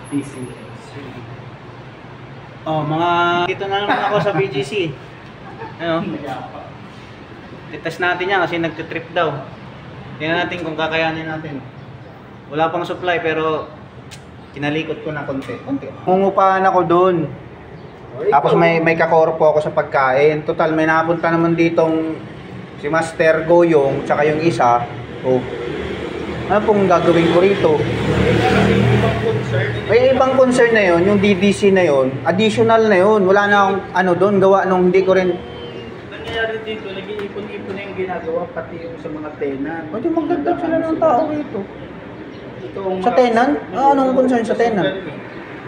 PCS. Oh, mga dito na naman ako sa BGC. Ano? I-test natin yan kasi nagtitrip daw. Tingnan natin kung kakayanin natin. Wala pang supply pero kinalikot ko na konti. Mungupahan ako doon. Tapos may kakorpo ako sa pagkain. Total may napunta naman ditong si Master Goyong tsaka yung isa. Oh. Ano pong gagawin ko rito? May ibang concern na yon, yung DDC na yon, additional na yon. Wala na akong ano doon gawa nung hindi ko rin. Nangyayari dito, nag-iipon-ipon na yung ginagawa pati yung sa mga tenant. Pwede magdagdag sila ng tao rito. Itong Sa tenant? Anong concern sa tenant?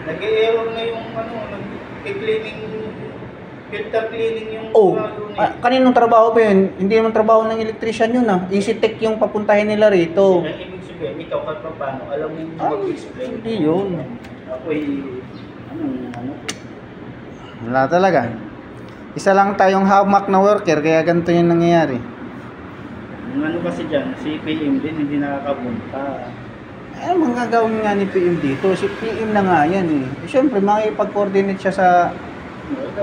Nag-i-error na yung ano, nag-cleaning, filter cleaning yung Kaninong trabaho ba yun? Hindi naman trabaho ng electrician yun ah. Easy tech yung papuntahin nila rito. Ang ibig sabihin, ikaw kahit pa paano, alam mo yung mag-explain. Hindi yun. Ako'y, ano? Wala talaga. Isa lang tayong hamak na worker, kaya ganito yung nangyayari. Yung ano kasi dyan, si PM din, hindi nakakapunta. Eh, manggagawin nga ni PM dito. Si PM na nga yan eh. Siyempre, makipag-coordinate siya sa...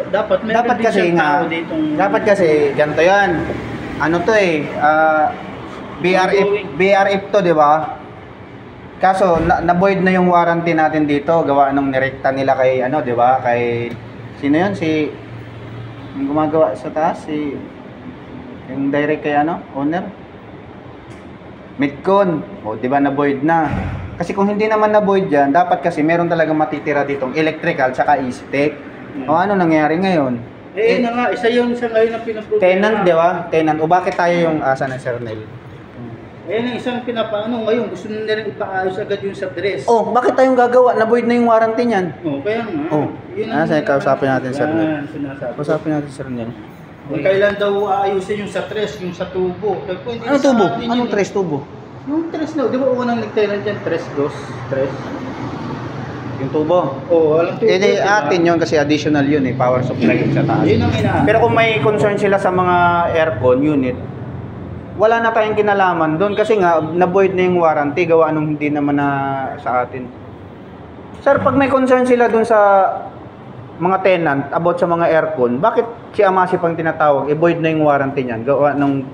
Dapat kasi nga, dapat kasi, ganito yan. Ano to eh, BRF to, di ba? Kaso, na-void na yung warranty natin dito. Gawa nung nirekta nila kay, ano, di ba? Kay, sino yun? Si, yung gumagawa sa taas, si, yung direct kay, ano, owner? Midcon. O, di ba, na-void na. Kasi kung hindi naman na-void yan, dapat kasi meron talaga matitira ditong electrical tsaka EasyTech. O, ano nangyari ngayon? Na nga, isa yun sa ngayon ang pinaproblema. Tenant, di ba? Tenant. O bakit tayo yung asa ng Sir Nel? Ang isang pinapaano ngayon, gusto na rin ipaayos agad yung sa dress. Oh, bakit tayong gagawa? Na-void na yung warranty niyan. Kaya nga. Oh, nasa kausapin natin Sir Nel. Kausapin natin Sir Nel. Kailan daw aayusin yung sa tres, yung sa tubo? Ano tubo? Anong tres tubo? Yung tres na, di ba unang nagtailan dyan? Tres. Yung tubo? Oo, alam tubo. Eh, atin yun kasi additional yun eh, power supply sa taas. Yun ang ina. Pero kung may concern sila sa mga aircon unit, wala na tayong kinalaman doon kasi nga, na-void na yung warranty, gawa nung hindi naman na sa atin. Sir, pag may concern sila doon sa mga tenant about sa mga aircon, bakit si Amasi pang tinatawag? I-void na yung warranty niyan, gawa nung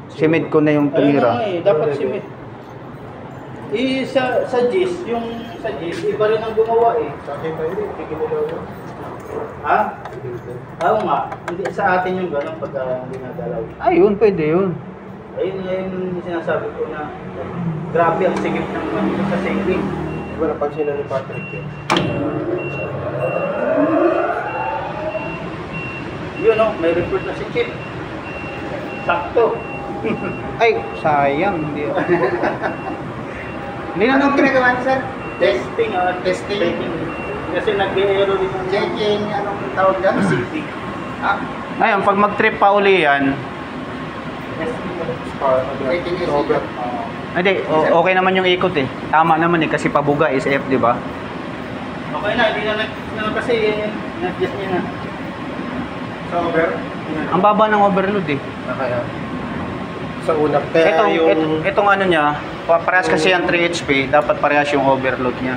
si Midco na yung tumira. Dapat si Midco. Sa GIS, yung sa GIS, iba rin ang gumawa eh. Sa akin pa hindi, tigil nila. Ha? Oo nga, hindi sa atin yung gano'n pag hindi nagalaw. Ayun, pwede yun. Ayun yung sinasabi ko na grabe ang sigip ng ano sa sailing. Di ba napansin na ni Patrick yun? Yun o, may report na si Chip. Sakto. Ay, sayang. Hindi. Hindi na nung ginagawa niya, sir? Testing. Testing. Kasi nag-error din yung Checking, anong tawag dyan? city. Ngayon, pag mag-trip pa uli yan, Checking is over. hindi, okay naman yung ikot eh. Tama naman eh, kasi pabuga is F, di ba? Okay na, hindi na kasi nag-adjust niya na. Sa over? Ang baba ng overload eh. Kaya. Sa una. Kaya Itong ano niya, parehas kasi yung 3 HP, dapat parehas yung overload niya.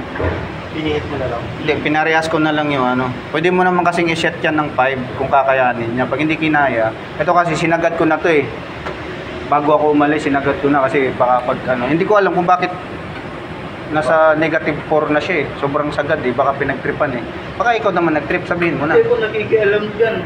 pinihit mo na lang. Hindi, pinarehas ko na lang yung ano. Pwede mo naman kasing i-set yan ng 5 kung kakayanin niya. Pag hindi kinaya, ito kasi sinagad ko na to eh. Bago ako umalis, sinagad ko na kasi baka pag ano. Hindi ko alam kung bakit nasa negative 4 na siya eh. Sobrang sagad eh, baka pinagtripan eh. Baka ikaw naman nagtrip, sabihin mo na. Hindi ko nakikialam dyan.